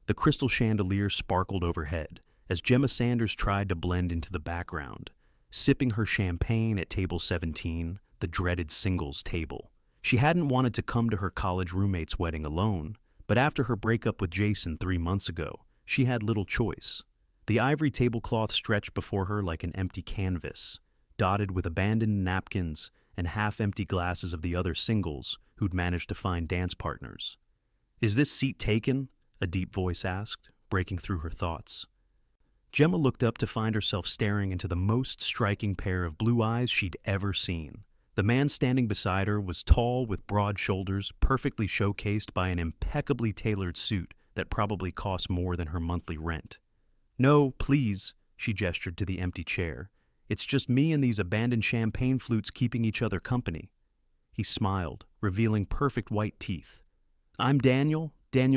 The crystal chandelier sparkled overhead as Gemma Sanders tried to blend into the background, sipping her champagne at table 17, the dreaded singles table. She hadn't wanted to come to her college roommate's wedding alone, but after her breakup with Jason 3 months ago, she had little choice. The ivory tablecloth stretched before her like an empty canvas, dotted with abandoned napkins and half-empty glasses of the other singles who'd managed to find dance partners. "Is this seat taken?" a deep voice asked, breaking through her thoughts. Gemma looked up to find herself staring into the most striking pair of blue eyes she'd ever seen. The man standing beside her was tall with broad shoulders, perfectly showcased by an impeccably tailored suit that probably cost more than her monthly rent. "No, please," she gestured to the empty chair. "It's just me and these abandoned champagne flutes keeping each other company." He smiled, revealing perfect white teeth. "I'm Daniel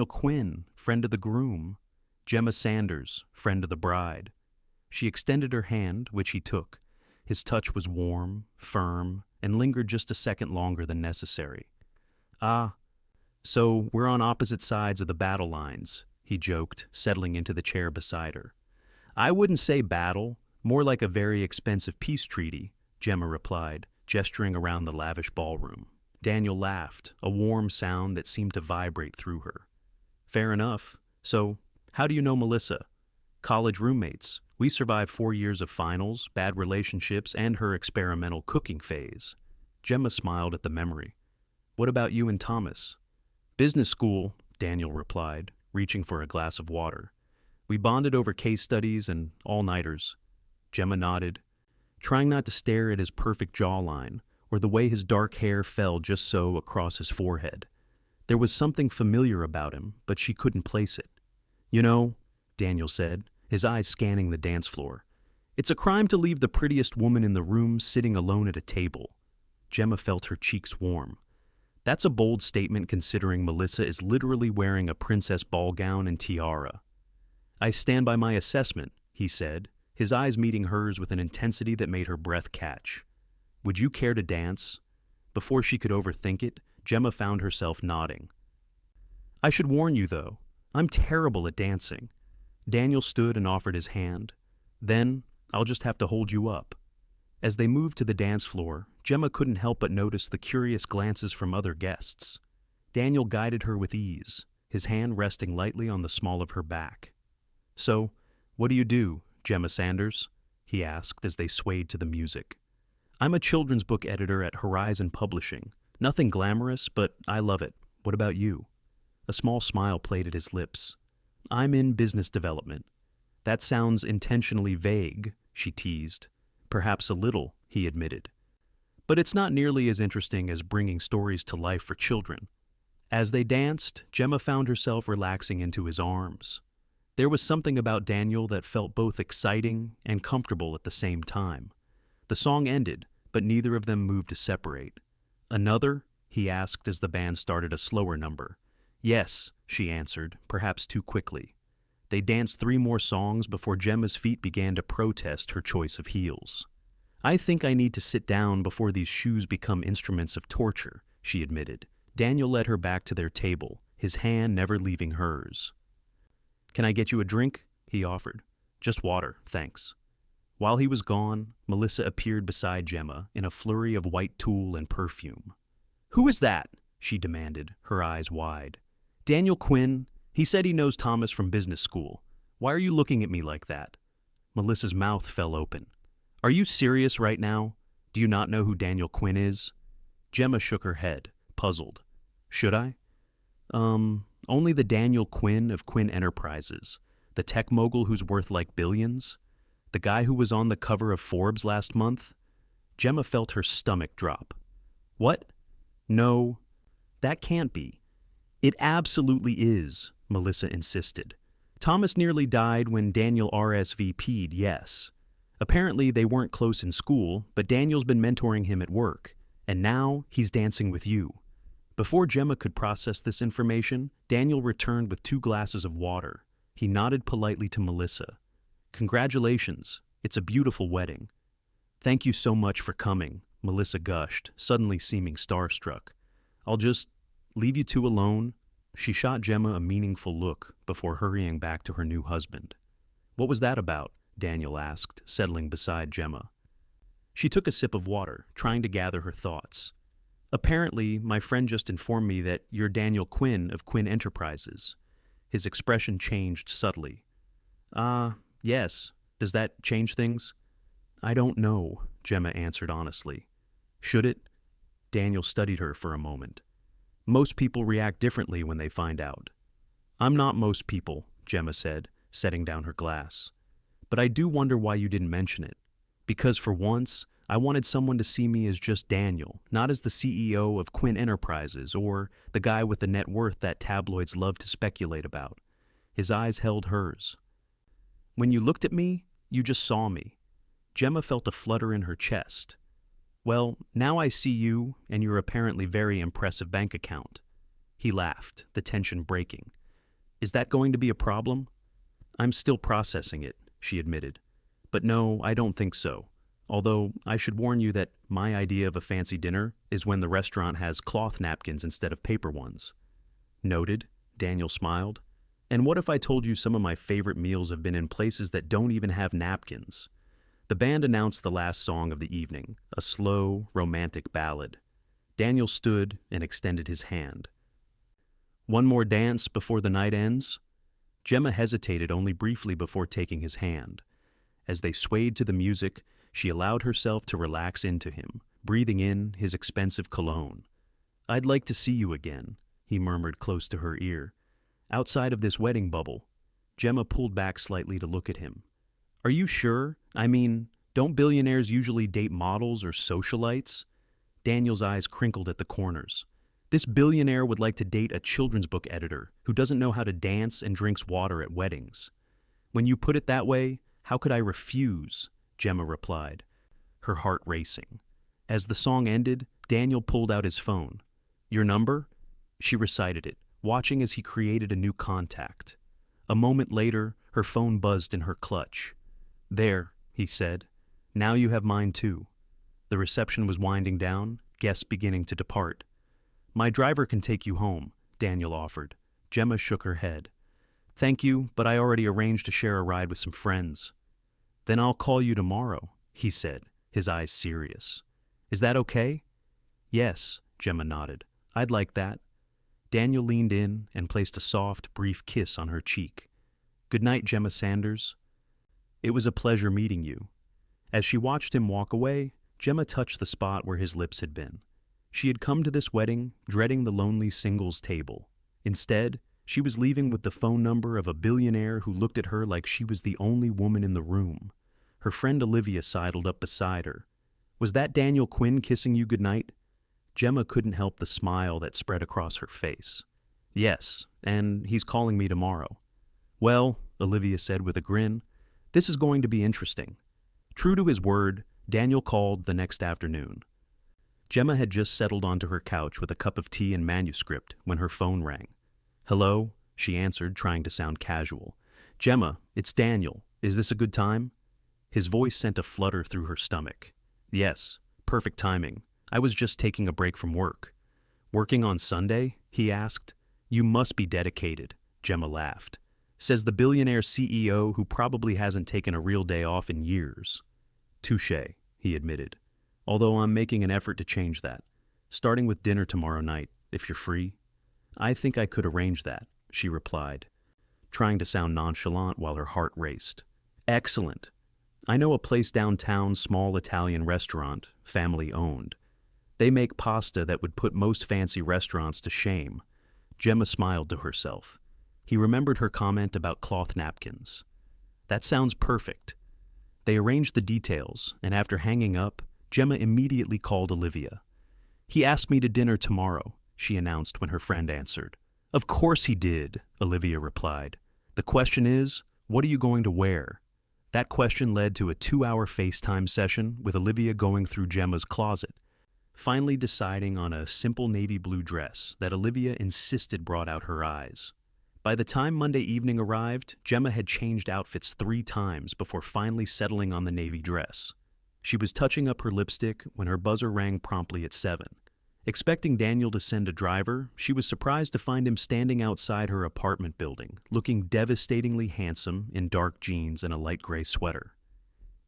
Quinn, friend of the groom. Gemma Sanders, friend of the bride." She extended her hand, which he took. His touch was warm, firm, and lingered just a second longer than necessary. "Ah, so we're on opposite sides of the battle lines," he joked, settling into the chair beside her. "I wouldn't say battle, more like a very expensive peace treaty," Gemma replied, gesturing around the lavish ballroom. Daniel laughed, a warm sound that seemed to vibrate through her. "Fair enough. So, how do you know Melissa?" "College roommates. We survived 4 years of finals, bad relationships, and her experimental cooking phase." Gemma smiled at the memory. "What about you and Thomas?" "Business school," Daniel replied, reaching for a glass of water. "We bonded over case studies and all-nighters." Gemma nodded, trying not to stare at his perfect jawline or the way his dark hair fell just so across his forehead. There was something familiar about him, but she couldn't place it. "You know," Daniel said, his eyes scanning the dance floor, "it's a crime to leave the prettiest woman in the room sitting alone at a table." Gemma felt her cheeks warm. That's a bold statement considering Melissa is literally wearing a princess ball gown and tiara. "I stand by my assessment," he said, his eyes meeting hers with an intensity that made her breath catch. "Would you care to dance?" Before she could overthink it, Gemma found herself nodding. "I should warn you, though, I'm terrible at dancing." Daniel stood and offered his hand. "Then, I'll just have to hold you up." As they moved to the dance floor, Gemma couldn't help but notice the curious glances from other guests. Daniel guided her with ease, his hand resting lightly on the small of her back. "So, what do you do, Gemma Sanders?" he asked as they swayed to the music. "I'm a children's book editor at Horizon Publishing. Nothing glamorous, but I love it. What about you?" A small smile played at his lips. "I'm in business development." "That sounds intentionally vague," she teased. "Perhaps a little," he admitted. "But it's not nearly as interesting as bringing stories to life for children." As they danced, Gemma found herself relaxing into his arms. There was something about Daniel that felt both exciting and comfortable at the same time. The song ended, but neither of them moved to separate. "Another?" he asked as the band started a slower number. "Yes," she answered, perhaps too quickly. They danced 3 more songs before Gemma's feet began to protest her choice of heels. "I think I need to sit down before these shoes become instruments of torture," she admitted. Daniel led her back to their table, his hand never leaving hers. "Can I get you a drink?" he offered. "Just water, thanks." While he was gone, Melissa appeared beside Gemma in a flurry of white tulle and perfume. "Who is that?" she demanded, her eyes wide. "Daniel Quinn. He said he knows Thomas from business school. Why are you looking at me like that?" Melissa's mouth fell open. "Are you serious right now? Do you not know who Daniel Quinn is?" Gemma shook her head, puzzled. "Should I?" Only the Daniel Quinn of Quinn Enterprises, the tech mogul who's worth like billions? The guy who was on the cover of Forbes last month?" Gemma felt her stomach drop. "What? No, that can't be." "It absolutely is," Melissa insisted. "Thomas nearly died when Daniel RSVP'd, yes. Apparently they weren't close in school, but Daniel's been mentoring him at work, and now he's dancing with you." Before Gemma could process this information, Daniel returned with 2 glasses of water. He nodded politely to Melissa. "Congratulations, it's a beautiful wedding." "Thank you so much for coming," Melissa gushed, suddenly seeming starstruck. "I'll just leave you 2 alone. She shot Gemma a meaningful look before hurrying back to her new husband. "What was that about?" Daniel asked, settling beside Gemma. She took a sip of water, trying to gather her thoughts. "Apparently, my friend just informed me that you're Daniel Quinn of Quinn Enterprises." His expression changed subtly. Yes. Does that change things?" "I don't know," Gemma answered honestly. "Should it?" Daniel studied her for a moment. "Most people react differently when they find out." "I'm not most people," Gemma said, setting down her glass. "But I do wonder why you didn't mention it. Because for once, I wanted someone to see me as just Daniel, not as the CEO of Quinn Enterprises or the guy with the net worth that tabloids love to speculate about." His eyes held hers. "When you looked at me, you just saw me." Gemma felt a flutter in her chest. "Well, now I see you and your apparently very impressive bank account." He laughed, the tension breaking. "Is that going to be a problem?" "I'm still processing it," she admitted. "But no, I don't think so. Although I should warn you that my idea of a fancy dinner is when the restaurant has cloth napkins instead of paper ones." "Noted," Daniel smiled. "And what if I told you some of my favorite meals have been in places that don't even have napkins?" The band announced the last song of the evening, a slow, romantic ballad. Daniel stood and extended his hand. "One more dance before the night ends?" Gemma hesitated only briefly before taking his hand. As they swayed to the music, she allowed herself to relax into him, breathing in his expensive cologne. "I'd like to see you again," he murmured close to her ear. "Outside of this wedding bubble." Gemma pulled back slightly to look at him. "Are you sure? I mean, don't billionaires usually date models or socialites?" Daniel's eyes crinkled at the corners. "This billionaire would like to date a children's book editor who doesn't know how to dance and drinks water at weddings." "When you put it that way, how could I refuse?" Gemma replied, her heart racing. As the song ended, Daniel pulled out his phone. "Your number?" She recited it, watching as he created a new contact. A moment later, her phone buzzed in her clutch. "There," he said. "Now you have mine too." The reception was winding down, guests beginning to depart. "My driver can take you home," Daniel offered. Gemma shook her head. "Thank you, but I already arranged to share a ride with some friends." "Then I'll call you tomorrow," he said, his eyes serious. "Is that okay?" "Yes," Gemma nodded. "I'd like that." Daniel leaned in and placed a soft, brief kiss on her cheek. "Good night, Gemma Sanders." "It was a pleasure meeting you." As she watched him walk away, Gemma touched the spot where his lips had been. She had come to this wedding dreading the lonely singles table. Instead, she was leaving with the phone number of a billionaire who looked at her like she was the only woman in the room. Her friend Olivia sidled up beside her. "Was that Daniel Quinn kissing you goodnight?" Gemma couldn't help the smile that spread across her face. "Yes, and he's calling me tomorrow." "Well," Olivia said with a grin, "this is going to be interesting." True to his word, Daniel called the next afternoon. Gemma had just settled onto her couch with a cup of tea and manuscript when her phone rang. "Hello?" she answered, trying to sound casual. "Gemma, it's Daniel. Is this a good time?" His voice sent a flutter through her stomach. "Yes, perfect timing. I was just taking a break from work." "Working on Sunday?" he asked. "You must be dedicated," Gemma laughed. "Says the billionaire CEO who probably hasn't taken a real day off in years." "Touché," he admitted. "Although I'm making an effort to change that. Starting with dinner tomorrow night, if you're free." "I think I could arrange that," she replied, trying to sound nonchalant while her heart raced. "Excellent. I know a place downtown, small Italian restaurant, family owned. They make pasta that would put most fancy restaurants to shame." Gemma smiled to herself. He remembered her comment about cloth napkins. "That sounds perfect." They arranged the details, and after hanging up, Gemma immediately called Olivia. "He asked me to dinner tomorrow," she announced when her friend answered. "Of course he did," Olivia replied. "The question is, what are you going to wear?" That question led to a 2-hour FaceTime session with Olivia going through Gemma's closet, finally deciding on a simple navy blue dress that Olivia insisted brought out her eyes. By the time Monday evening arrived, Gemma had changed outfits 3 times before finally settling on the navy dress. She was touching up her lipstick when her buzzer rang promptly at 7. Expecting Daniel to send a driver, she was surprised to find him standing outside her apartment building, looking devastatingly handsome in dark jeans and a light gray sweater.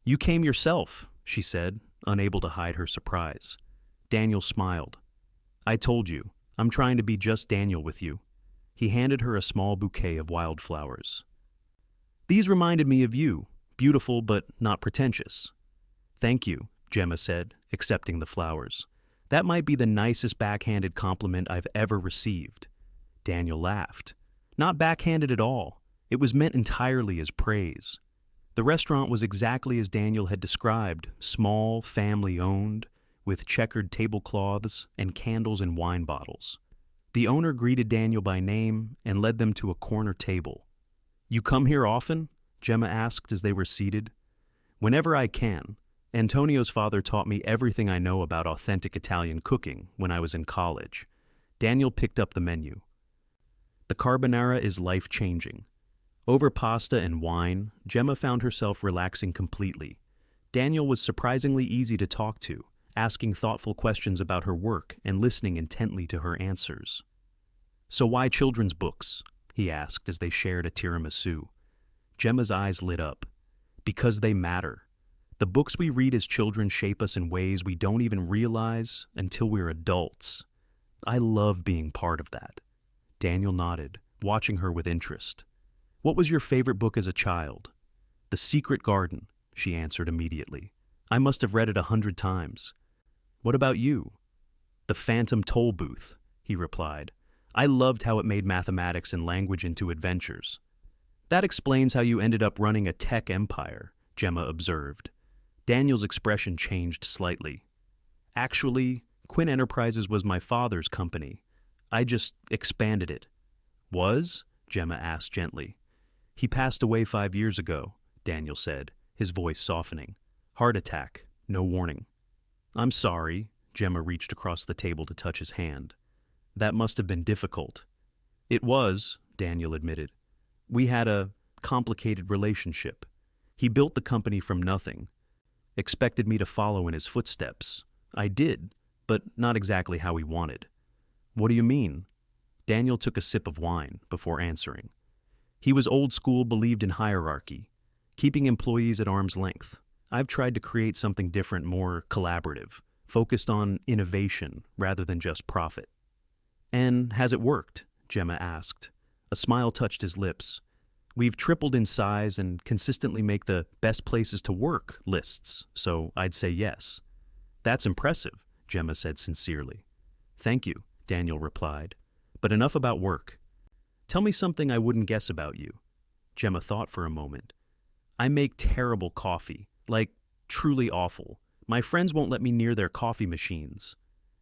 "You came yourself," she said, unable to hide her surprise. Daniel smiled. "I told you, I'm trying to be just Daniel with you." He handed her a small bouquet of wildflowers. "These reminded me of you, beautiful but not pretentious." "Thank you," Gemma said, accepting the flowers. "That might be the nicest backhanded compliment I've ever received." Daniel laughed. "Not backhanded at all. It was meant entirely as praise." The restaurant was exactly as Daniel had described, small, family-owned, with checkered tablecloths and candles and wine bottles. The owner greeted Daniel by name and led them to a corner table. "You come here often?" Gemma asked as they were seated. "Whenever I can. Antonio's father taught me everything I know about authentic Italian cooking when I was in college." Daniel picked up the menu. The carbonara is life-changing. Over pasta and wine, Gemma found herself relaxing completely. Daniel was surprisingly easy to talk to, asking thoughtful questions about her work and listening intently to her answers. "So why children's books?" he asked as they shared a tiramisu. Gemma's eyes lit up. "Because they matter. The books we read as children shape us in ways we don't even realize until we're adults. I love being part of that." Daniel nodded, watching her with interest. "What was your favorite book as a child?" "The Secret Garden," she answered immediately. "I must have read it 100 times. "What about you?" "The Phantom Toll Booth," he replied. "I loved how it made mathematics and language into adventures." "That explains how you ended up running a tech empire," Gemma observed. Daniel's expression changed slightly. "Actually, Quinn Enterprises was my father's company. I just expanded it." "Was?" Gemma asked gently. "He passed away 5 years ago," Daniel said, his voice softening. "Heart attack, no warning." "I'm sorry." Gemma reached across the table to touch his hand. "That must have been difficult." "It was," Daniel admitted. "We had a complicated relationship. He built the company from nothing. Expected me to follow in his footsteps. I did, but not exactly how he wanted." "What do you mean?" Daniel took a sip of wine before answering. "He was old school, believed in hierarchy, keeping employees at arm's length. I've tried to create something different, more collaborative, focused on innovation rather than just profit." "And has it worked?" Gemma asked. A smile touched his lips. "We've tripled in size and consistently make the best places to work lists, so I'd say yes." "That's impressive," Gemma said sincerely. "Thank you," Daniel replied. "But enough about work. Tell me something I wouldn't guess about you." Gemma thought for a moment. "I make terrible coffee, like truly awful. My friends won't let me near their coffee machines."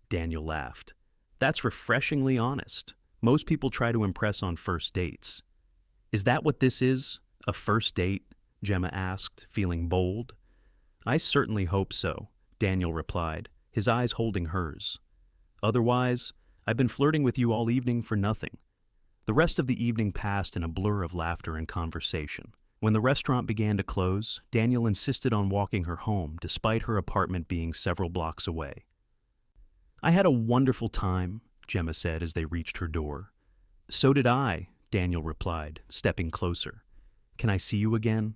Daniel laughed. "That's refreshingly honest. Most people try to impress on first dates." "Is that what this is? A first date?" Gemma asked, feeling bold. "I certainly hope so," Daniel replied, his eyes holding hers. "Otherwise, I've been flirting with you all evening for nothing." The rest of the evening passed in a blur of laughter and conversation. When the restaurant began to close, Daniel insisted on walking her home despite her apartment being several blocks away. "I had a wonderful time," Gemma said as they reached her door. "So did I," Daniel replied, stepping closer. "Can I see you again?"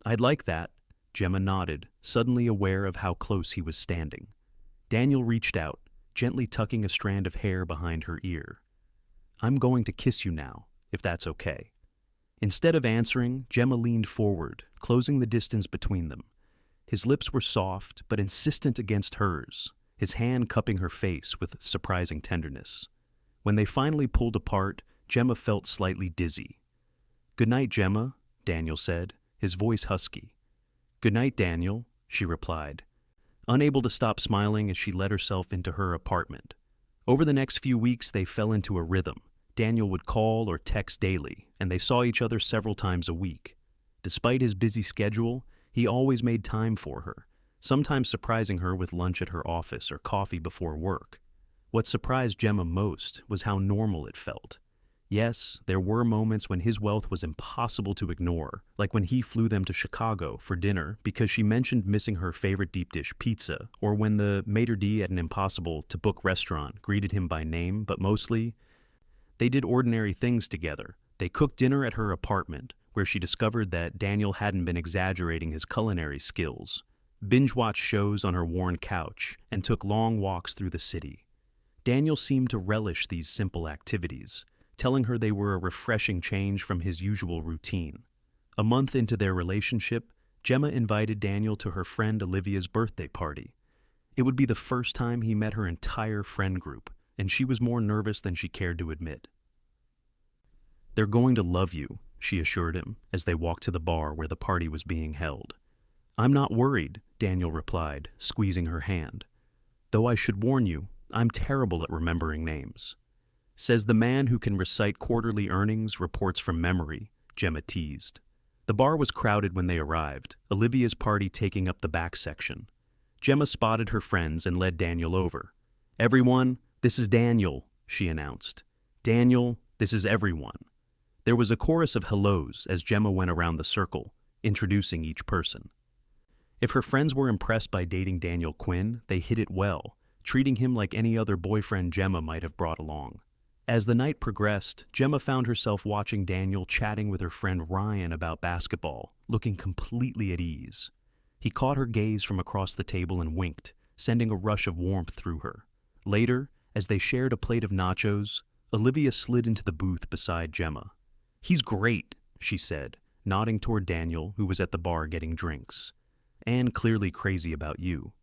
"I'd like that." Gemma nodded, suddenly aware of how close he was standing. Daniel reached out, gently tucking a strand of hair behind her ear. "I'm going to kiss you now, if that's okay." Instead of answering, Gemma leaned forward, closing the distance between them. His lips were soft, but insistent against hers, his hand cupping her face with surprising tenderness. When they finally pulled apart, Gemma felt slightly dizzy. "Good night, Gemma," Daniel said, his voice husky. "Good night, Daniel," she replied, unable to stop smiling as she let herself into her apartment. Over the next few weeks, they fell into a rhythm. Daniel would call or text daily, and they saw each other several times a week. Despite his busy schedule, he always made time for her, sometimes surprising her with lunch at her office or coffee before work. What surprised Gemma most was how normal it felt. Yes, there were moments when his wealth was impossible to ignore, like when he flew them to Chicago for dinner because she mentioned missing her favorite deep dish pizza, or when the maitre d' at an impossible-to-book restaurant greeted him by name, but mostly, they did ordinary things together. They cooked dinner at her apartment, where she discovered that Daniel hadn't been exaggerating his culinary skills, binge-watched shows on her worn couch, and took long walks through the city. Daniel seemed to relish these simple activities, telling her they were a refreshing change from his usual routine. A month into their relationship, Gemma invited Daniel to her friend Olivia's birthday party. It would be the first time he met her entire friend group, and she was more nervous than she cared to admit. "They're going to love you," she assured him as they walked to the bar where the party was being held. "I'm not worried," Daniel replied, squeezing her hand. "Though I should warn you, I'm terrible at remembering names." "Says the man who can recite quarterly earnings reports from memory," Gemma teased. The bar was crowded when they arrived, Olivia's party taking up the back section. Gemma spotted her friends and led Daniel over. "Everyone, this is Daniel," she announced. "Daniel, this is everyone." There was a chorus of hellos as Gemma went around the circle, introducing each person. If her friends were impressed by dating Daniel Quinn, they hid it well, treating him like any other boyfriend Gemma might have brought along. As the night progressed, Gemma found herself watching Daniel chatting with her friend Ryan about basketball, looking completely at ease. He caught her gaze from across the table and winked, sending a rush of warmth through her. Later, as they shared a plate of nachos, Olivia slid into the booth beside Gemma. "He's great," she said, nodding toward Daniel, who was at the bar getting drinks. "And clearly crazy about you."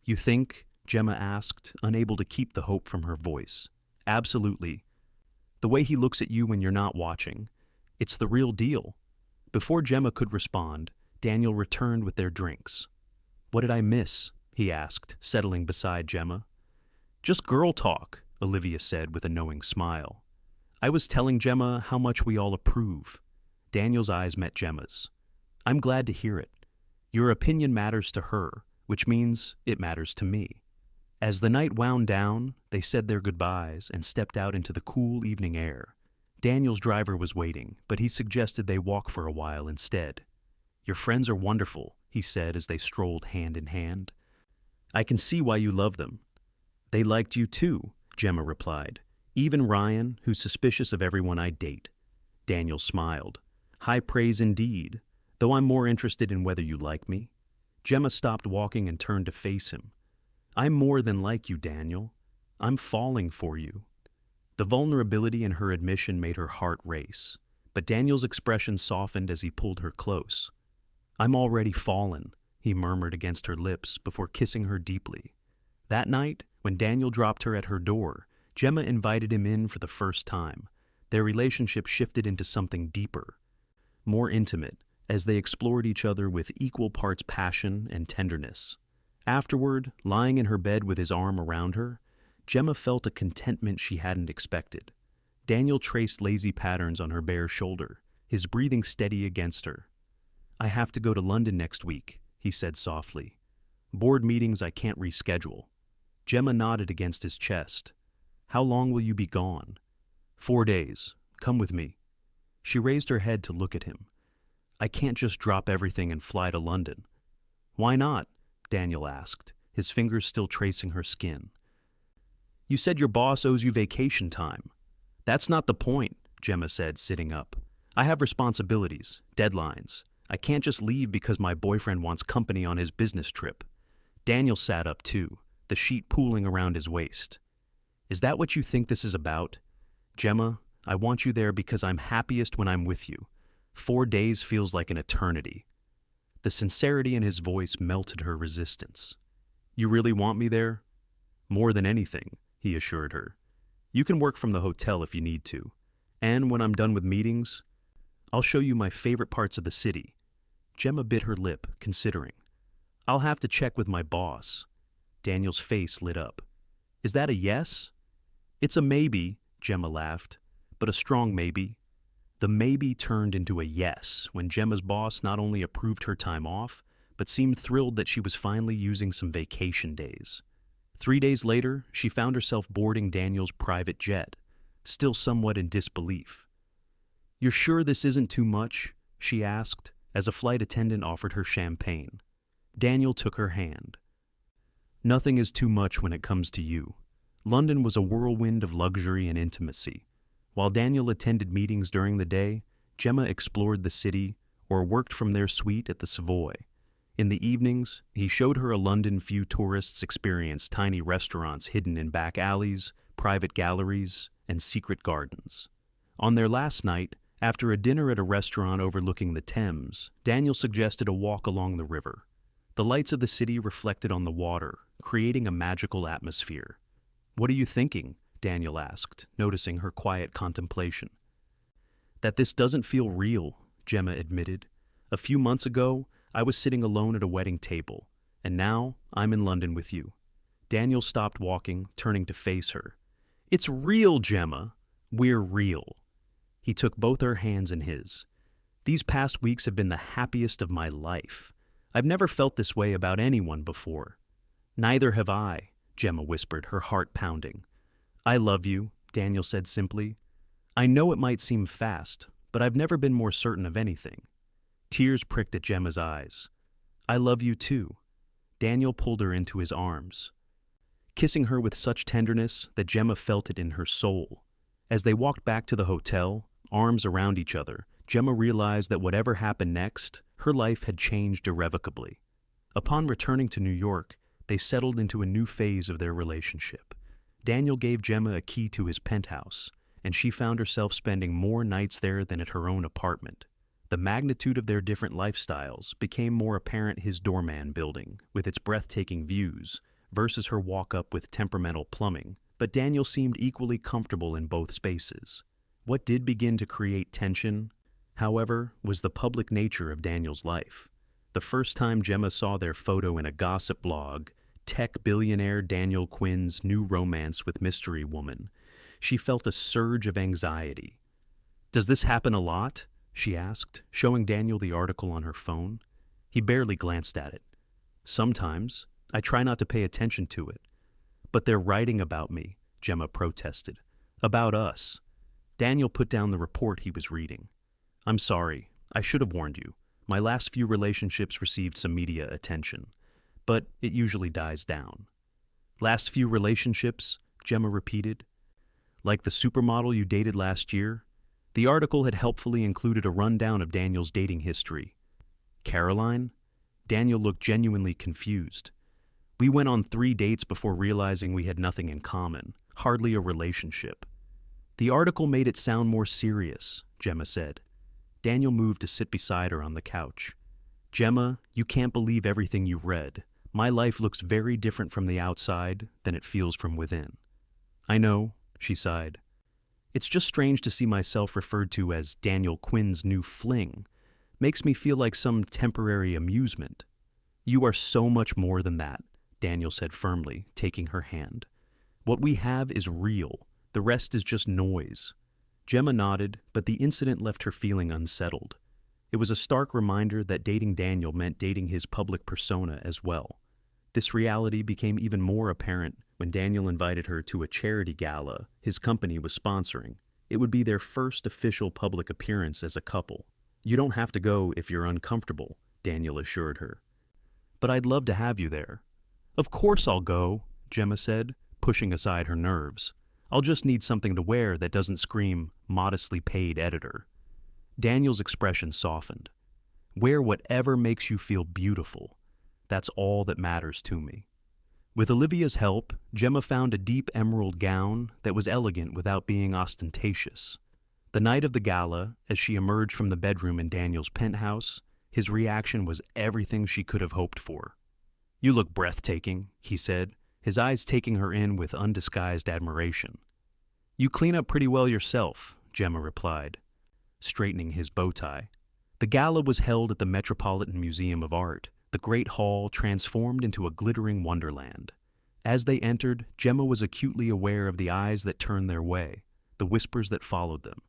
"You think?" Gemma asked, unable to keep the hope from her voice. "Absolutely. The way he looks at you when you're not watching. It's the real deal." Before Gemma could respond, Daniel returned with their drinks. "What did I miss?" he asked, settling beside Gemma. "Just girl talk," Olivia said with a knowing smile. "I was telling Gemma how much we all approve." Daniel's eyes met Gemma's. "I'm glad to hear it. Your opinion matters to her, which means it matters to me." As the night wound down, they said their goodbyes and stepped out into the cool evening air. Daniel's driver was waiting, but he suggested they walk for a while instead. "Your friends are wonderful," he said as they strolled hand in hand. "I can see why you love them." "They liked you too," Gemma replied. "Even Ryan, who's suspicious of everyone I date." Daniel smiled. "High praise indeed, though I'm more interested in whether you like me." Gemma stopped walking and turned to face him. "I'm more than like you, Daniel. I'm falling for you." The vulnerability in her admission made her heart race, but Daniel's expression softened as he pulled her close. "I'm already fallen," he murmured against her lips before kissing her deeply. That night, when Daniel dropped her at her door, Gemma invited him in for the first time. Their relationship shifted into something deeper, more intimate, as they explored each other with equal parts passion and tenderness. Afterward, lying in her bed with his arm around her, Gemma felt a contentment she hadn't expected. Daniel traced lazy patterns on her bare shoulder, his breathing steady against her. "I have to go to London next week," he said softly. "Board meetings I can't reschedule." Gemma nodded against his chest. "How long will you be gone?" 4 days. Come with me." She raised her head to look at him. "I can't just drop everything and fly to London." "Why not?" Daniel asked, his fingers still tracing her skin. "You said your boss owes you vacation time." "That's not the point," Gemma said, sitting up. "I have responsibilities, deadlines. I can't just leave because my boyfriend wants company on his business trip." Daniel sat up too, the sheet pooling around his waist. "Is that what you think this is about?" "Gemma, I want you there because I'm happiest when I'm with you. 4 days feels like an eternity." The sincerity in his voice melted her resistance. "You really want me there?" "More than anything," he assured her. "You can work from the hotel if you need to. And when I'm done with meetings, I'll show you my favorite parts of the city." Gemma bit her lip, considering. "I'll have to check with my boss." Daniel's face lit up. "Is that a yes?" "It's a maybe," Gemma laughed, "but a strong maybe." The maybe turned into a yes when Gemma's boss not only approved her time off, but seemed thrilled that she was finally using some vacation days. 3 days later, she found herself boarding Daniel's private jet. still somewhat in disbelief. "You're sure this isn't too much?" she asked, as a flight attendant offered her champagne. Daniel took her hand. "Nothing is too much when it comes to you." London was a whirlwind of luxury and intimacy. While Daniel attended meetings during the day, Gemma explored the city or worked from their suite at the Savoy. In the evenings, he showed her a London few tourists experience: tiny restaurants hidden in back alleys, private galleries, and secret gardens. On their last night, after a dinner at a restaurant overlooking the Thames, Daniel suggested a walk along the river. The lights of the city reflected on the water, creating a magical atmosphere. "What are you thinking?" Daniel asked, noticing her quiet contemplation. "That this doesn't feel real," Gemma admitted. "A few months ago, I was sitting alone at a wedding table, and now I'm in London with you." Daniel stopped walking, turning to face her. "It's real, Gemma. We're real." He took both her hands in his. "These past weeks have been the happiest of my life. I've never felt this way about anyone before." "Neither have I," Gemma whispered, her heart pounding. "I love you," Daniel said simply. "I know it might seem fast, but I've never been more certain of anything." Tears pricked at Gemma's eyes. "I love you too." Daniel pulled her into his arms, kissing her with such tenderness that Gemma felt it in her soul. As they walked back to the hotel, arms around each other, Gemma realized that whatever happened next, her life had changed irrevocably. Upon returning to New York, they settled into a new phase of their relationship. Daniel gave Gemma a key to his penthouse, and she found herself spending more nights there than at her own apartment. The magnitude of their different lifestyles became more apparent his doorman building, with its breathtaking views, versus her walk-up with temperamental plumbing, but Daniel seemed equally comfortable in both spaces. What did begin to create tension, however, was the public nature of Daniel's life. The first time Gemma saw their photo in a gossip blog, tech billionaire Daniel Quinn's new romance with mystery woman, she felt a surge of anxiety. "Does this happen a lot?" she asked, showing Daniel the article on her phone. He barely glanced at it. "Sometimes. I try not to pay attention to it." "But they're writing about me," Gemma protested. "About us." Daniel put down the report he was reading. "I'm sorry. I should have warned you. My last few relationships received some media attention, but it usually dies down." "Last few relationships?" Gemma repeated. "Like the supermodel you dated last year?" The article had helpfully included a rundown of Daniel's dating history. "Caroline?" Daniel looked genuinely confused. "We went on 3 dates before realizing we had nothing in common, hardly a relationship." "The article made it sound more serious," Gemma said. Daniel moved to sit beside her on the couch. "Gemma, you can't believe everything you read. My life looks very different from the outside than it feels from within." "I know," she sighed. "It's just strange to see myself referred to as Daniel Quinn's new fling. Makes me feel like some temporary amusement." "You are so much more than that," Daniel said firmly, taking her hand. "What we have is real. The rest is just noise." Gemma nodded, but the incident left her feeling unsettled. It was a stark reminder that dating Daniel meant dating his public persona as well. This reality became even more apparent when Daniel invited her to a charity gala his company was sponsoring. It would be their first official public appearance as a couple. "You don't have to go if you're uncomfortable," Daniel assured her. "But I'd love to have you there." "Of course I'll go," Gemma said, pushing aside her nerves. "I'll just need something to wear that doesn't scream, 'modestly paid editor.'" Daniel's expression softened. "Wear whatever makes you feel beautiful. That's all that matters to me." With Olivia's help, Gemma found a deep emerald gown that was elegant without being ostentatious. The night of the gala, as she emerged from the bedroom in Daniel's penthouse, his reaction was everything she could have hoped for. "You look breathtaking," he said, his eyes taking her in with undisguised admiration. "You clean up pretty well yourself," Gemma replied, straightening his bow tie. The gala was held at the Metropolitan Museum of Art, the great hall transformed into a glittering wonderland. As they entered, Gemma was acutely aware of the eyes that turned their way, the whispers that followed them.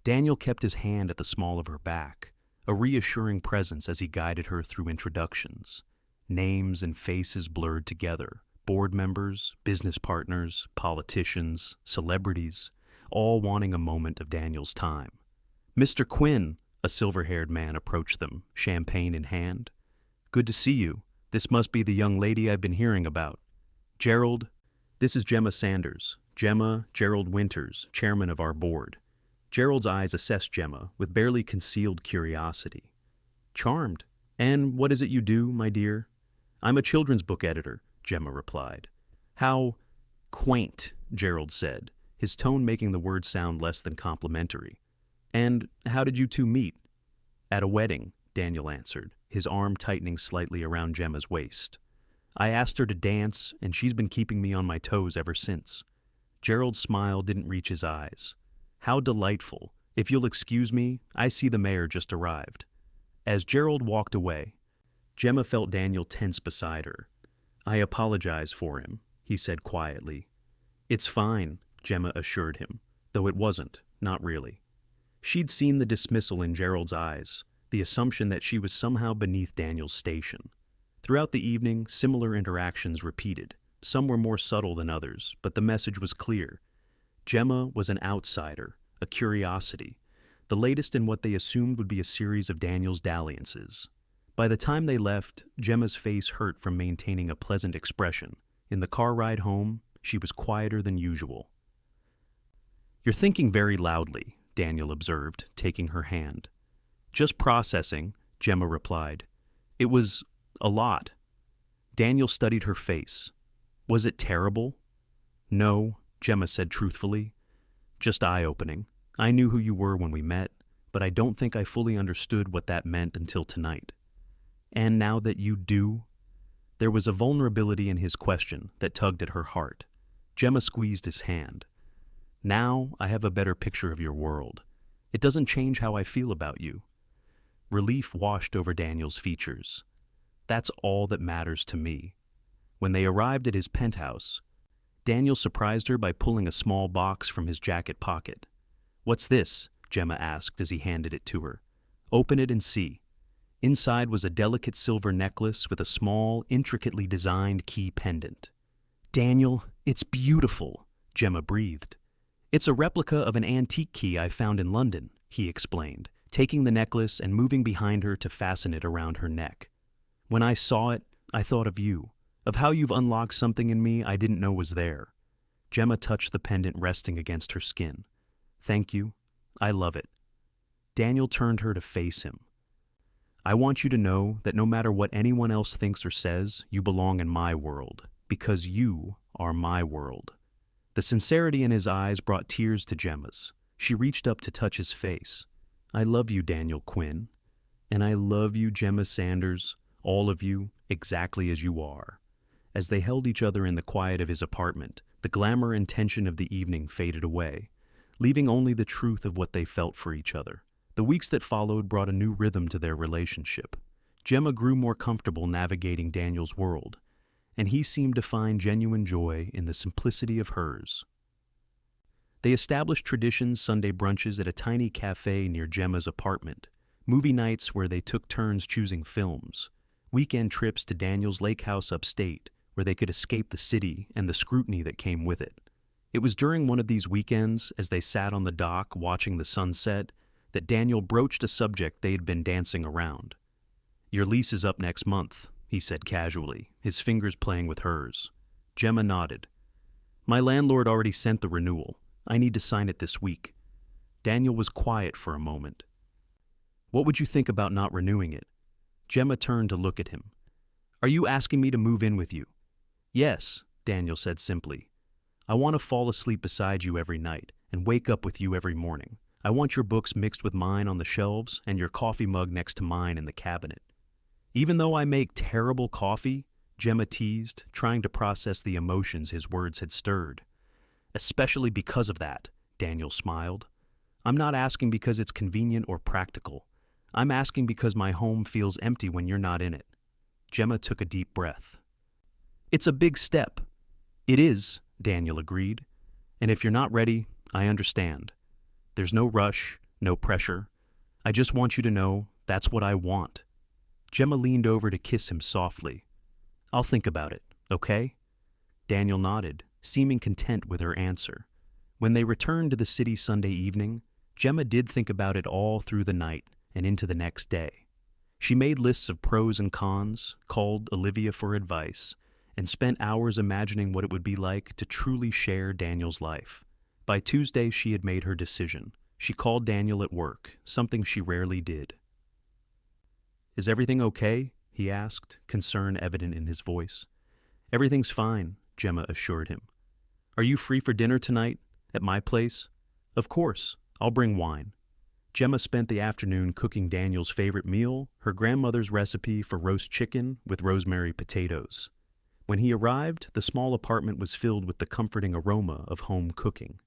Daniel kept his hand at the small of her back, a reassuring presence as he guided her through introductions. Names and faces blurred together. Board members, business partners, politicians, celebrities, all wanting a moment of Daniel's time. "Mr. Quinn," a silver-haired man approached them, champagne in hand. "Good to see you. This must be the young lady I've been hearing about. Gerald, this is Gemma Sanders. Gemma, Gerald Winters, chairman of our board." Gerald's eyes assessed Gemma with barely concealed curiosity. "Charmed. And what is it you do, my dear?" "I'm a children's book editor," Gemma replied. "How quaint," Gerald said, his tone making the word sound less than complimentary. "And how did you two meet?" "At a wedding," Daniel answered, his arm tightening slightly around Gemma's waist. "I asked her to dance, and she's been keeping me on my toes ever since." Gerald's smile didn't reach his eyes. "How delightful. If you'll excuse me, I see the mayor just arrived." As Gerald walked away, Gemma felt Daniel tense beside her. "I apologize for him," he said quietly. "It's fine," Gemma assured him, though it wasn't, not really. She'd seen the dismissal in Gerald's eyes, the assumption that she was somehow beneath Daniel's station. Throughout the evening, similar interactions repeated. Some were more subtle than others, but the message was clear. Gemma was an outsider, a curiosity, the latest in what they assumed would be a series of Daniel's dalliances. By the time they left, Gemma's face hurt from maintaining a pleasant expression. In the car ride home, she was quieter than usual. "You're thinking very loudly," Daniel observed, taking her hand. "Just processing," Gemma replied. "It was a lot." Daniel studied her face. "Was it terrible?" "No," Gemma said truthfully. "Just eye-opening. I knew who you were when we met, but I don't think I fully understood what that meant until tonight." "And now that you do?" There was a vulnerability in his question that tugged at her heart. Gemma squeezed his hand. "Now I have a better picture of your world. It doesn't change how I feel about you." Relief washed over Daniel's features. "That's all that matters to me." When they arrived at his penthouse, Daniel surprised her by pulling a small box from his jacket pocket. "What's this?" Gemma asked as he handed it to her. "Open it and see." Inside was a delicate silver necklace with a small, intricately designed key pendant. "Daniel, it's beautiful," Gemma breathed. "It's a replica of an antique key I found in London," he explained, taking the necklace and moving behind her to fasten it around her neck. "When I saw it, I thought of you, of how you've unlocked something in me I didn't know was there." Gemma touched the pendant resting against her skin. "Thank you. I love it." Daniel turned her to face him. "I want you to know that no matter what anyone else thinks or says, you belong in my world, because you are my world." The sincerity in his eyes brought tears to Gemma's. She reached up to touch his face. "I love you, Daniel Quinn. And I love you, Gemma Sanders, all of you, exactly as you are." As they held each other in the quiet of his apartment, the glamour and tension of the evening faded away, leaving only the truth of what they felt for each other. The weeks that followed brought a new rhythm to their relationship. Gemma grew more comfortable navigating Daniel's world, and he seemed to find genuine joy in the simplicity of hers. They established traditions Sunday brunches at a tiny cafe near Gemma's apartment, movie nights where they took turns choosing films, weekend trips to Daniel's lake house upstate, where they could escape the city and the scrutiny that came with it. It was during one of these weekends, as they sat on the dock watching the sunset, that Daniel broached a subject they had been dancing around. "Your lease is up next month," he said casually, his fingers playing with hers. Gemma nodded. "My landlord already sent the renewal. I need to sign it this week." Daniel was quiet for a moment. "What would you think about not renewing it?" Gemma turned to look at him. "Are you asking me to move in with you?" "Yes," Daniel said simply. "I want to fall asleep beside you every night and wake up with you every morning. I want your books mixed with mine on the shelves and your coffee mug next to mine in the cabinet." "Even though I make terrible coffee," Gemma teased, trying to process the emotions his words had stirred. "Especially because of that," Daniel smiled. "I'm not asking because it's convenient or practical. I'm asking because my home feels empty when you're not in it." Gemma took a deep breath. "It's a big step." "It is," Daniel agreed. "And if you're not ready, I understand. There's no rush, no pressure. I just want you to know that's what I want." Gemma leaned over to kiss him softly. "I'll think about it, okay?" Daniel nodded, seeming content with her answer. When they returned to the city Sunday evening, Gemma did think about it all through the night and into the next day. She made lists of pros and cons, called Olivia for advice, and spent hours imagining what it would be like to truly share Daniel's life. By Tuesday, she had made her decision. She called Daniel at work, something she rarely did. "Is everything okay?" he asked, concern evident in his voice. "Everything's fine," Gemma assured him. "Are you free for dinner tonight, at my place?" "Of course. I'll bring wine." Gemma spent the afternoon cooking Daniel's favorite meal, her grandmother's recipe for roast chicken with rosemary potatoes. When he arrived, the small apartment was filled with the comforting aroma of home cooking.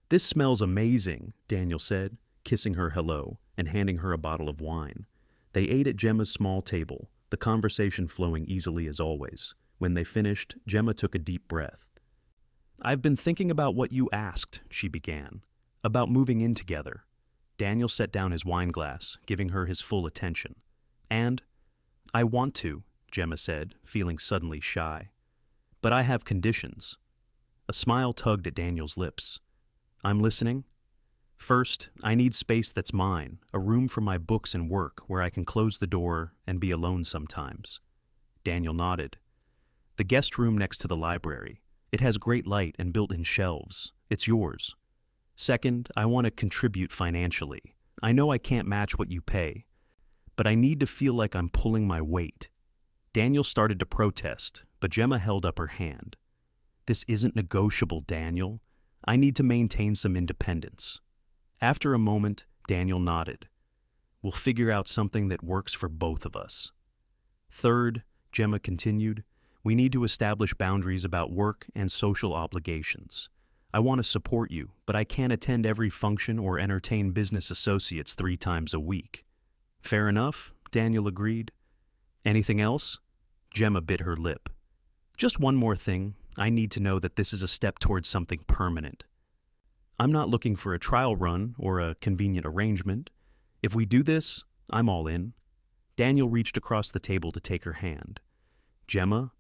"This smells amazing," Daniel said, kissing her hello and handing her a bottle of wine. They ate at Gemma's small table, the conversation flowing easily as always. When they finished, Gemma took a deep breath. "I've been thinking about what you asked," she began, "about moving in together." Daniel set down his wine glass, giving her his full attention. "And I want to," Gemma said, feeling suddenly shy. "But I have conditions." A smile tugged at Daniel's lips. "I'm listening." "First, I need space that's mine, a room for my books and work where I can close the door and be alone sometimes." Daniel nodded. "The guest room next to the library. It has great light and built-in shelves. It's yours." "Second, I want to contribute financially. I know I can't match what you pay, but I need to feel like I'm pulling my weight." Daniel started to protest, but Gemma held up her hand. "This isn't negotiable, Daniel. I need to maintain some independence." After a moment, Daniel nodded. "We'll figure out something that works for both of us." "Third," Gemma continued, "we need to establish boundaries about work and social obligations. I want to support you, but I can't attend every function or entertain business associates 3 times a week." "Fair enough," Daniel agreed. "Anything else?" Gemma bit her lip. "Just one more thing. I need to know that this is a step towards something permanent. I'm not looking for a trial run or a convenient arrangement. If we do this, I'm all in." Daniel reached across the table to take her hand. "Gemma,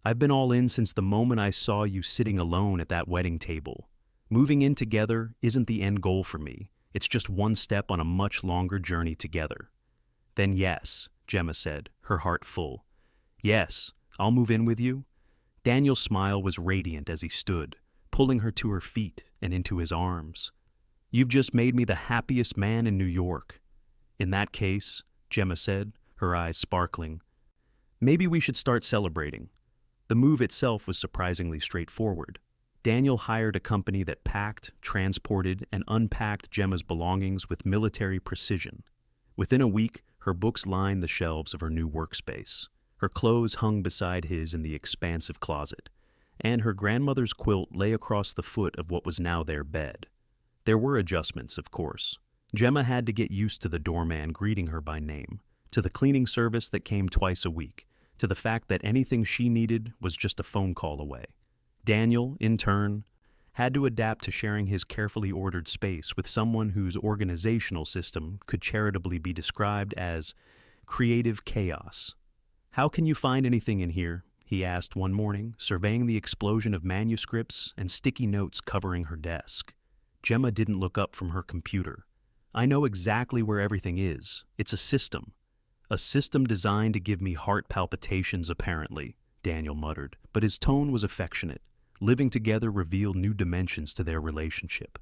I've been all in since the moment I saw you sitting alone at that wedding table. Moving in together isn't the end goal for me. It's just one step on a much longer journey together." "Then yes," Gemma said, her heart full. "Yes, I'll move in with you." Daniel's smile was radiant as he stood, pulling her to her feet and into his arms. "You've just made me the happiest man in New York." "In that case," Gemma said, her eyes sparkling, "maybe we should start celebrating." The move itself was surprisingly straightforward. Daniel hired a company that packed, transported, and unpacked Gemma's belongings with military precision. Within a week, her books lined the shelves of her new workspace. Her clothes hung beside his in the expansive closet, and her grandmother's quilt lay across the foot of what was now their bed. There were adjustments, of course. Gemma had to get used to the doorman greeting her by name, to the cleaning service that came twice a week, to the fact that anything she needed was just a phone call away. Daniel, in turn, had to adapt to sharing his carefully ordered space with someone whose organizational system could charitably be described as creative chaos. "How can you find anything in here?" he asked one morning, surveying the explosion of manuscripts and sticky notes covering her desk. Gemma didn't look up from her computer. "I know exactly where everything is. It's a system. A system designed to give me heart palpitations, apparently," Daniel muttered, but his tone was affectionate. Living together revealed new dimensions to their relationship.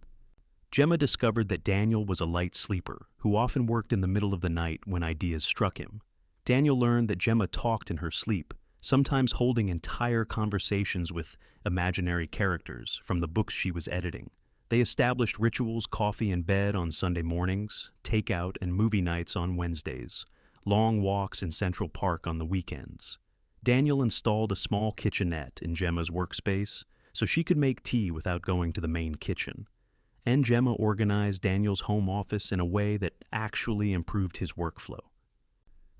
Gemma discovered that Daniel was a light sleeper who often worked in the middle of the night when ideas struck him. Daniel learned that Gemma talked in her sleep, sometimes holding entire conversations with imaginary characters from the books she was editing. They established rituals: coffee in bed on Sunday mornings, takeout and movie nights on Wednesdays, long walks in Central Park on the weekends. Daniel installed a small kitchenette in Gemma's workspace so she could make tea without going to the main kitchen. And Gemma organized Daniel's home office in a way that actually improved his workflow.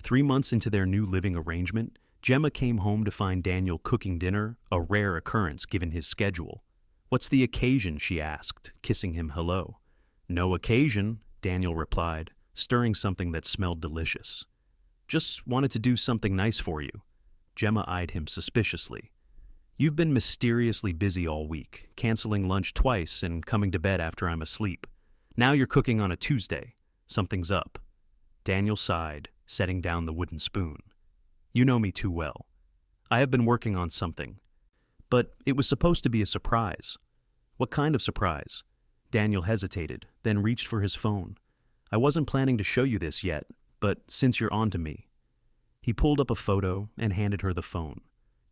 3 months into their new living arrangement, Gemma came home to find Daniel cooking dinner, a rare occurrence given his schedule. "What's the occasion?" she asked, kissing him hello. "No occasion," Daniel replied, stirring something that smelled delicious. "Just wanted to do something nice for you." Gemma eyed him suspiciously. You've been mysteriously busy all week, canceling lunch twice and coming to bed after I'm asleep. Now you're cooking on a Tuesday. Something's up." Daniel sighed, setting down the wooden spoon. "You know me too well. I have been working on something. But it was supposed to be a surprise." "What kind of surprise?" Daniel hesitated, then reached for his phone. "I wasn't planning to show you this yet, but since you're on to me." He pulled up a photo and handed her the phone.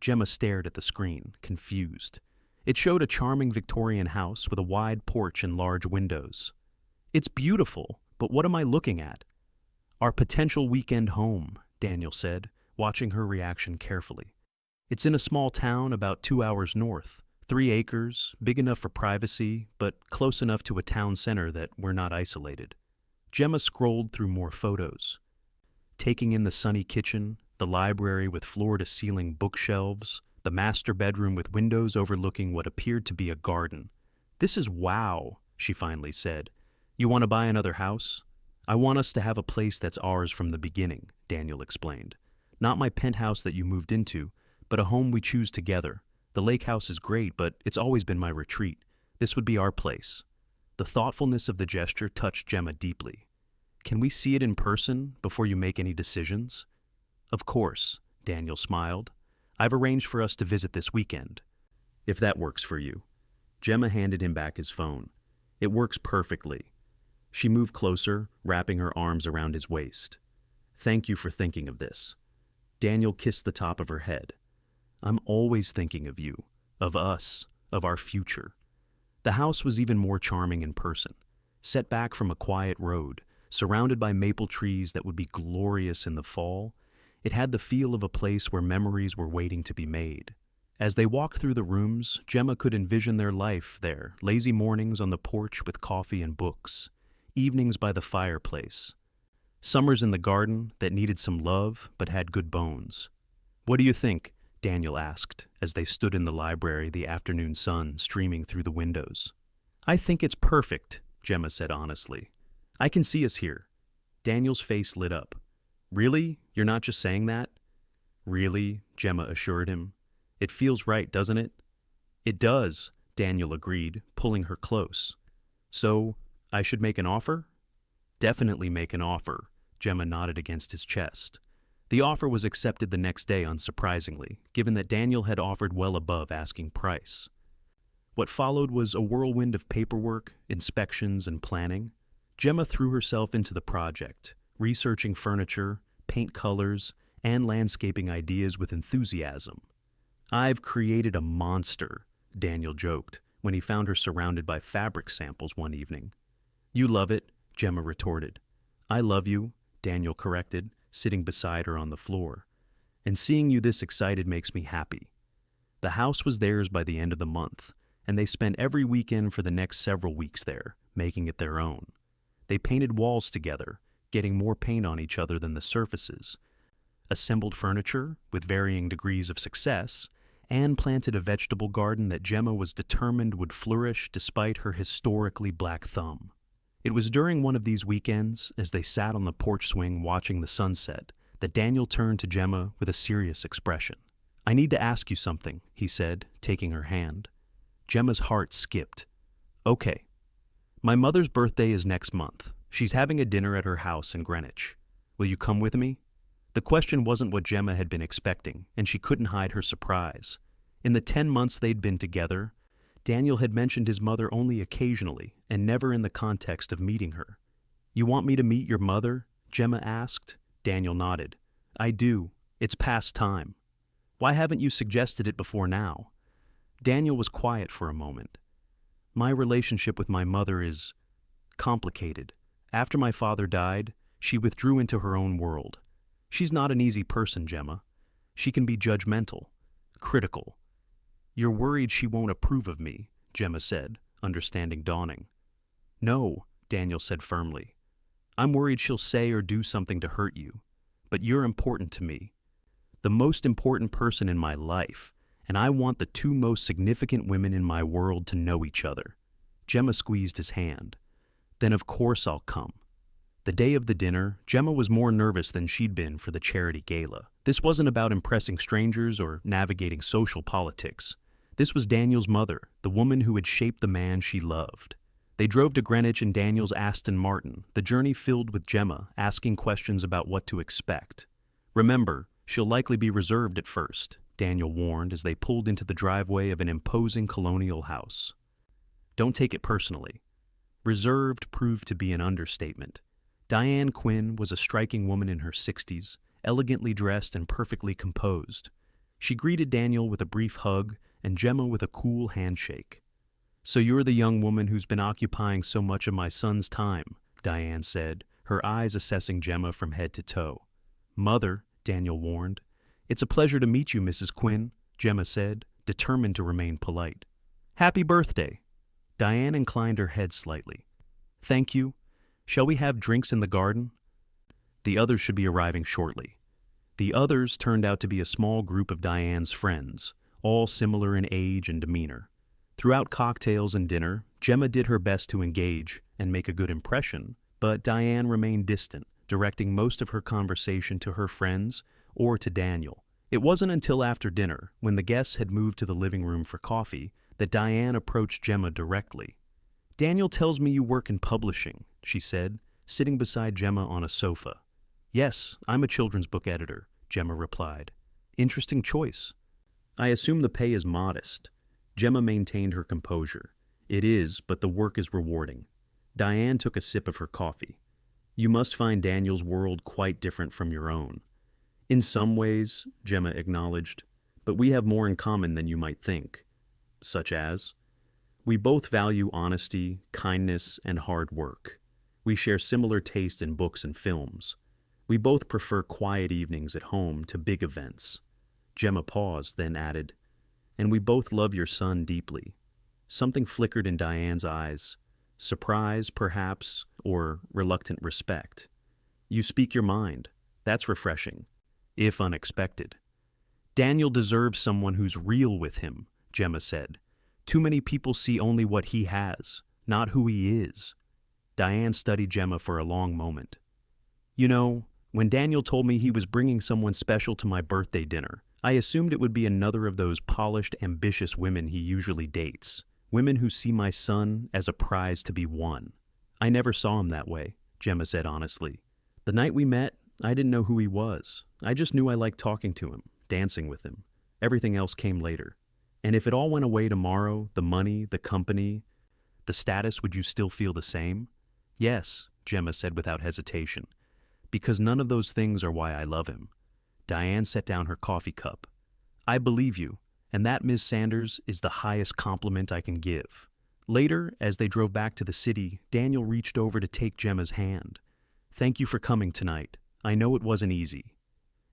Gemma stared at the screen, confused. It showed a charming Victorian house with a wide porch and large windows. "It's beautiful, but what am I looking at?" "Our potential weekend home," Daniel said, watching her reaction carefully. "It's in a small town about 2 hours north. 3 acres, big enough for privacy, but close enough to a town center that we're not isolated." Gemma scrolled through more photos, taking in the sunny kitchen, the library with floor-to-ceiling bookshelves, the master bedroom with windows overlooking what appeared to be a garden. "This is wow," she finally said. "You want to buy another house?" "I want us to have a place that's ours from the beginning," Daniel explained. "Not my penthouse that you moved into, but a home we choose together. The lake house is great, but it's always been my retreat. This would be our place." The thoughtfulness of the gesture touched Gemma deeply. "Can we see it in person before you make any decisions?" "Of course," Daniel smiled. "I've arranged for us to visit this weekend." "If that works for you." Gemma handed him back his phone. "It works perfectly." She moved closer, wrapping her arms around his waist. "Thank you for thinking of this." Daniel kissed the top of her head. "I'm always thinking of you, of us, of our future." The house was even more charming in person, set back from a quiet road, surrounded by maple trees that would be glorious in the fall. It had the feel of a place where memories were waiting to be made. As they walked through the rooms, Gemma could envision their life there, lazy mornings on the porch with coffee and books, evenings by the fireplace, summers in the garden that needed some love but had good bones. "What do you think?" Daniel asked, as they stood in the library, the afternoon sun streaming through the windows. "I think it's perfect," Gemma said honestly. "I can see us here." Daniel's face lit up. "Really? You're not just saying that?" "Really," Gemma assured him. "It feels right, doesn't it?" "It does," Daniel agreed, pulling her close. "So, I should make an offer?" "Definitely make an offer," Gemma nodded against his chest. The offer was accepted the next day unsurprisingly, given that Daniel had offered well above asking price. What followed was a whirlwind of paperwork, inspections, and planning. Gemma threw herself into the project, researching furniture, paint colors, and landscaping ideas with enthusiasm. "I've created a monster," Daniel joked, when he found her surrounded by fabric samples one evening. "You love it," Gemma retorted. "I love you," Daniel corrected, sitting beside her on the floor. "And seeing you this excited makes me happy." The house was theirs by the end of the month, and they spent every weekend for the next several weeks there, making it their own. They painted walls together, getting more paint on each other than the surfaces, assembled furniture with varying degrees of success, and planted a vegetable garden that Gemma was determined would flourish despite her historically black thumb. It was during one of these weekends, as they sat on the porch swing watching the sunset, that Daniel turned to Gemma with a serious expression. "I need to ask you something," he said, taking her hand. Gemma's heart skipped. "Okay. My mother's birthday is next month. She's having a dinner at her house in Greenwich. Will you come with me?" The question wasn't what Gemma had been expecting, and she couldn't hide her surprise. In the 10 months they'd been together, Daniel had mentioned his mother only occasionally, and never in the context of meeting her. "You want me to meet your mother?" Gemma asked. Daniel nodded. "I do. It's past time." "Why haven't you suggested it before now?" Daniel was quiet for a moment. "My relationship with my mother is complicated. After my father died, she withdrew into her own world. She's not an easy person, Gemma. She can be judgmental, critical." "You're worried she won't approve of me," Gemma said, understanding dawning. "No," Daniel said firmly. "I'm worried she'll say or do something to hurt you. But you're important to me. The most important person in my life, and I want the 2 most significant women in my world to know each other." Gemma squeezed his hand. "Then of course I'll come." The day of the dinner, Gemma was more nervous than she'd been for the charity gala. This wasn't about impressing strangers or navigating social politics. This was Daniel's mother, the woman who had shaped the man she loved. They drove to Greenwich in Daniel's Aston Martin, the journey filled with Gemma asking questions about what to expect. "Remember, she'll likely be reserved at first," Daniel warned as they pulled into the driveway of an imposing colonial house. "Don't take it personally." Reserved proved to be an understatement. Diane Quinn was a striking woman in her 60s, elegantly dressed and perfectly composed. She greeted Daniel with a brief hug and Gemma with a cool handshake. "So you're the young woman who's been occupying so much of my son's time," Diane said, her eyes assessing Gemma from head to toe. "Mother," Daniel warned. "It's a pleasure to meet you, Mrs. Quinn," Gemma said, determined to remain polite. "Happy birthday." Diane inclined her head slightly. "Thank you. Shall we have drinks in the garden?" "The others should be arriving shortly." The others turned out to be a small group of Diane's friends, all similar in age and demeanor. Throughout cocktails and dinner, Gemma did her best to engage and make a good impression, but Diane remained distant, directing most of her conversation to her friends or to Daniel. It wasn't until after dinner, when the guests had moved to the living room for coffee, that Diane approached Gemma directly. "Daniel tells me you work in publishing," she said, sitting beside Gemma on a sofa. "Yes, I'm a children's book editor," Gemma replied. "Interesting choice." "I assume the pay is modest." Gemma maintained her composure. "It is, but the work is rewarding." Diane took a sip of her coffee. "You must find Daniel's world quite different from your own." "In some ways," Gemma acknowledged, "but we have more in common than you might think." "Such as?" "We both value honesty, kindness, and hard work. We share similar tastes in books and films. We both prefer quiet evenings at home to big events." Gemma paused, then added, "And we both love your son deeply." Something flickered in Diane's eyes. Surprise, perhaps, or reluctant respect. "You speak your mind. That's refreshing, if unexpected." "Daniel deserves someone who's real with him," Gemma said. "Too many people see only what he has, not who he is." Diane studied Gemma for a long moment. "You know, when Daniel told me he was bringing someone special to my birthday dinner, I assumed it would be another of those polished, ambitious women he usually dates. Women who see my son as a prize to be won. I never saw him that way," Gemma said honestly. "The night we met, I didn't know who he was. I just knew I liked talking to him, dancing with him. Everything else came later. And if it all went away tomorrow, the money, the company, the status, would you still feel the same?" "Yes," Gemma said without hesitation. "Because none of those things are why I love him." Diane set down her coffee cup. "I believe you, and that, Ms. Sanders, is the highest compliment I can give." Later, as they drove back to the city, Daniel reached over to take Gemma's hand. "Thank you for coming tonight. I know it wasn't easy."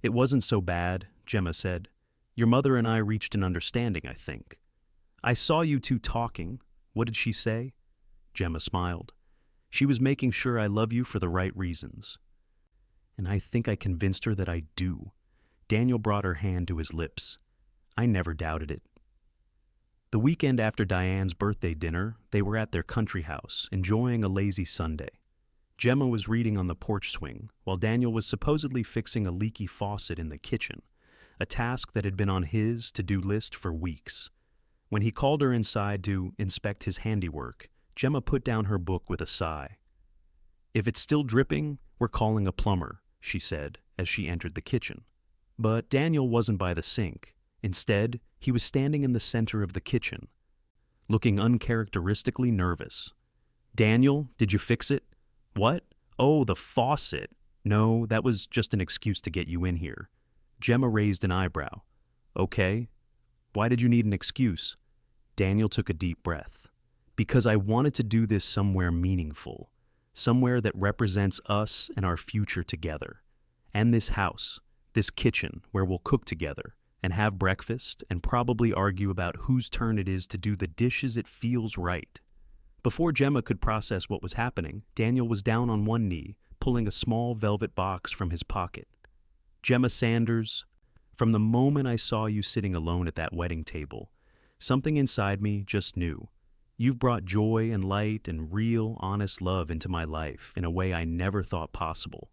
"It wasn't so bad," Gemma said. "Your mother and I reached an understanding, I think." "I saw you two talking. What did she say?" Gemma smiled. "She was making sure I love you for the right reasons." "And I think I convinced her that I do." Daniel brought her hand to his lips. "I never doubted it." The weekend after Diane's birthday dinner, they were at their country house, enjoying a lazy Sunday. Gemma was reading on the porch swing, while Daniel was supposedly fixing a leaky faucet in the kitchen, a task that had been on his to-do list for weeks. When he called her inside to inspect his handiwork, Gemma put down her book with a sigh. "If it's still dripping, we're calling a plumber," she said as she entered the kitchen. But Daniel wasn't by the sink. Instead, he was standing in the center of the kitchen, looking uncharacteristically nervous. "Daniel, did you fix it?" "What? Oh, the faucet. No, that was just an excuse to get you in here." Gemma raised an eyebrow. "Okay. Why did you need an excuse?" Daniel took a deep breath. "Because I wanted to do this somewhere meaningful, somewhere that represents us and our future together. And this house, this kitchen where we'll cook together and have breakfast and probably argue about whose turn it is to do the dishes it feels right." Before Gemma could process what was happening, Daniel was down on one knee, pulling a small velvet box from his pocket. "Gemma Sanders, from the moment I saw you sitting alone at that wedding table, something inside me just knew. You've brought joy and light and real, honest love into my life in a way I never thought possible.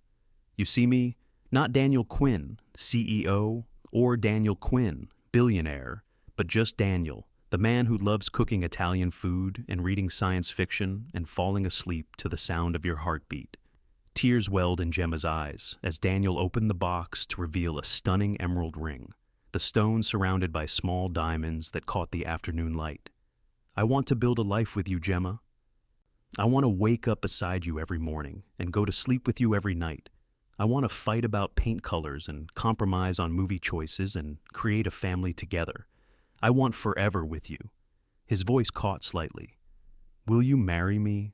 You see me, not Daniel Quinn, CEO, or Daniel Quinn, billionaire, but just Daniel, the man who loves cooking Italian food and reading science fiction and falling asleep to the sound of your heartbeat. Tears welled in Gemma's eyes as Daniel opened the box to reveal a stunning emerald ring, the stone surrounded by small diamonds that caught the afternoon light. I want to build a life with you, Gemma. I want to wake up beside you every morning and go to sleep with you every night. I want to fight about paint colors and compromise on movie choices and create a family together. I want forever with you. His voice caught slightly. Will you marry me?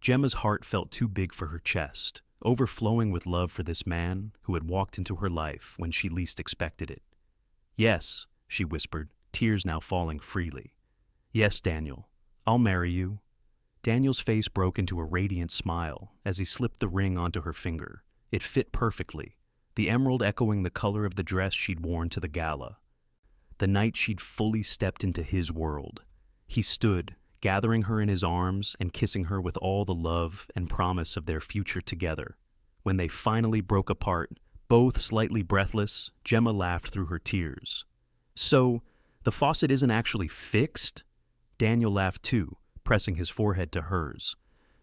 Gemma's heart felt too big for her chest, overflowing with love for this man who had walked into her life when she least expected it. Yes, she whispered, tears now falling freely. Yes, Daniel, I'll marry you. Daniel's face broke into a radiant smile as he slipped the ring onto her finger. It fit perfectly, the emerald echoing the color of the dress she'd worn to the gala. The night she'd fully stepped into his world. He stood, gathering her in his arms and kissing her with all the love and promise of their future together. When they finally broke apart, both slightly breathless, Gemma laughed through her tears. So, the faucet isn't actually fixed? Daniel laughed too, pressing his forehead to hers.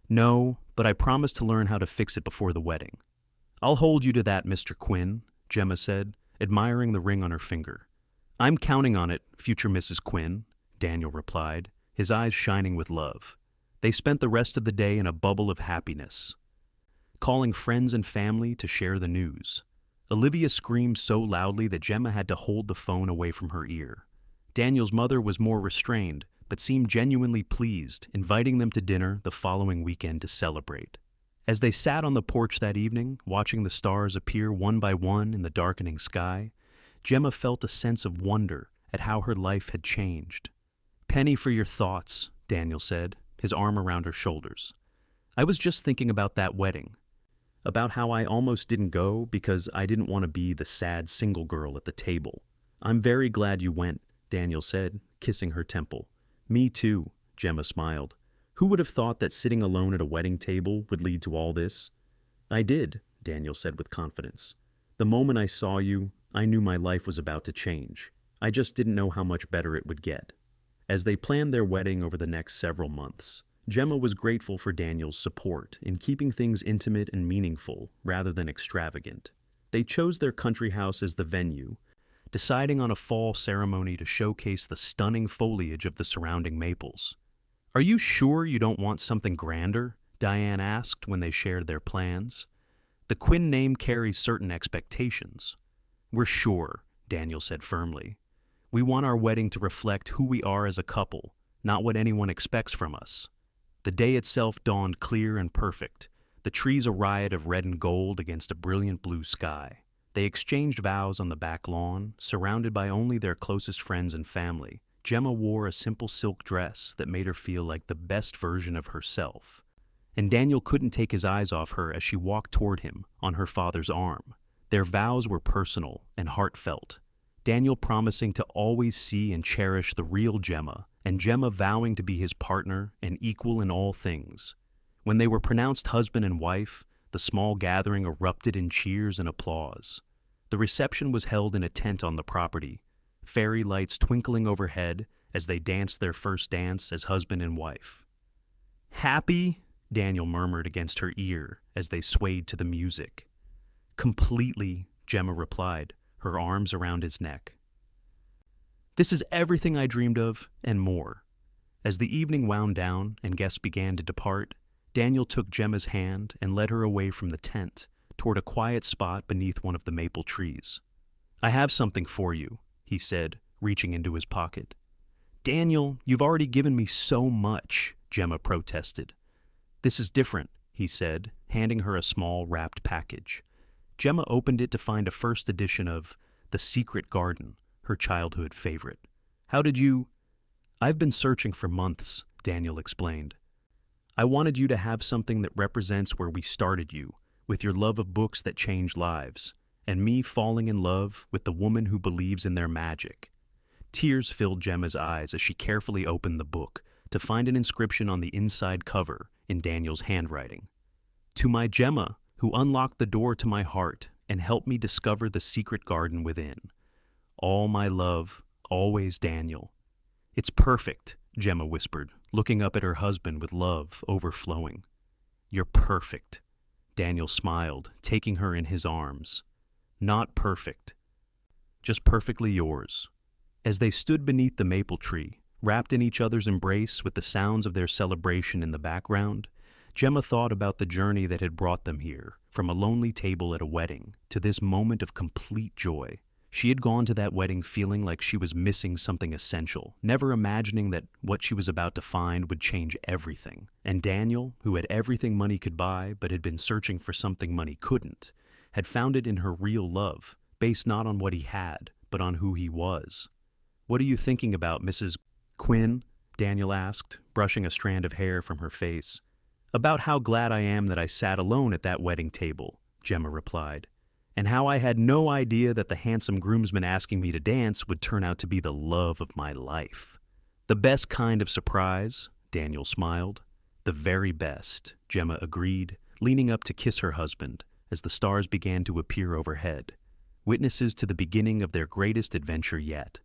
No, but I promised to learn how to fix it before the wedding. I'll hold you to that, Mr. Quinn, Gemma said, admiring the ring on her finger. I'm counting on it, future Mrs. Quinn, Daniel replied, his eyes shining with love. They spent the rest of the day in a bubble of happiness, calling friends and family to share the news. Olivia screamed so loudly that Gemma had to hold the phone away from her ear. Daniel's mother was more restrained, but seemed genuinely pleased, inviting them to dinner the following weekend to celebrate. As they sat on the porch that evening, watching the stars appear one by one in the darkening sky, Gemma felt a sense of wonder at how her life had changed. Penny for your thoughts, Daniel said, his arm around her shoulders. I was just thinking about that wedding, about how I almost didn't go because I didn't want to be the sad single girl at the table. I'm very glad you went, Daniel said, kissing her temple. Me too, Gemma smiled. Who would have thought that sitting alone at a wedding table would lead to all this? I did, Daniel said with confidence. The moment I saw you, I knew my life was about to change. I just didn't know how much better it would get. As they planned their wedding over the next several months, Gemma was grateful for Daniel's support in keeping things intimate and meaningful rather than extravagant. They chose their country house as the venue, deciding on a fall ceremony to showcase the stunning foliage of the surrounding maples. Are you sure you don't want something grander? Diane asked when they shared their plans. The Quinn name carries certain expectations. We're sure, Daniel said firmly. We want our wedding to reflect who we are as a couple, not what anyone expects from us. The day itself dawned clear and perfect, the trees a riot of red and gold against a brilliant blue sky. They exchanged vows on the back lawn, surrounded by only their closest friends and family. Gemma wore a simple silk dress that made her feel like the best version of herself. And Daniel couldn't take his eyes off her as she walked toward him on her father's arm. Their vows were personal and heartfelt. Daniel promising to always see and cherish the real Gemma, and Gemma vowing to be his partner and equal in all things. When they were pronounced husband and wife, the small gathering erupted in cheers and applause. The reception was held in a tent on the property, fairy lights twinkling overhead as they danced their first dance as husband and wife. Happy? Daniel murmured against her ear as they swayed to the music. Completely, Gemma replied, her arms around his neck. This is everything I dreamed of, and more. As the evening wound down and guests began to depart, Daniel took Gemma's hand and led her away from the tent toward a quiet spot beneath one of the maple trees. I have something for you, he said, reaching into his pocket. Daniel, you've already given me so much, Gemma protested. This is different, he said, handing her a small wrapped package. Gemma opened it to find a first edition of The Secret Garden, her childhood favorite. How did you... I've been searching for months, Daniel explained. I wanted you to have something that represents where we started you, with your love of books that change lives, and me falling in love with the woman who believes in their magic. Tears filled Gemma's eyes as she carefully opened the book to find an inscription on the inside cover in Daniel's handwriting. To my Gemma, who unlocked the door to my heart and helped me discover the secret garden within. All my love, always Daniel. "It's perfect," Gemma whispered, looking up at her husband with love overflowing. "You're perfect." Daniel smiled, taking her in his arms. "Not perfect. Just perfectly yours." As they stood beneath the maple tree, wrapped in each other's embrace with the sounds of their celebration in the background, Gemma thought about the journey that had brought them here, from a lonely table at a wedding to this moment of complete joy. She had gone to that wedding feeling like she was missing something essential, never imagining that what she was about to find would change everything. And Daniel, who had everything money could buy but had been searching for something money couldn't, had found it in her real love, based not on what he had, but on who he was. "What are you thinking about, Mrs. Quinn?" Daniel asked, brushing a strand of hair from her face. "About how glad I am that I sat alone at that wedding table," Gemma replied, "and how I had no idea that the handsome groomsman asking me to dance would turn out to be the love of my life." "The best kind of surprise," Daniel smiled. "The very best," Gemma agreed, leaning up to kiss her husband as the stars began to appear overhead, witnesses to the beginning of their greatest adventure yet.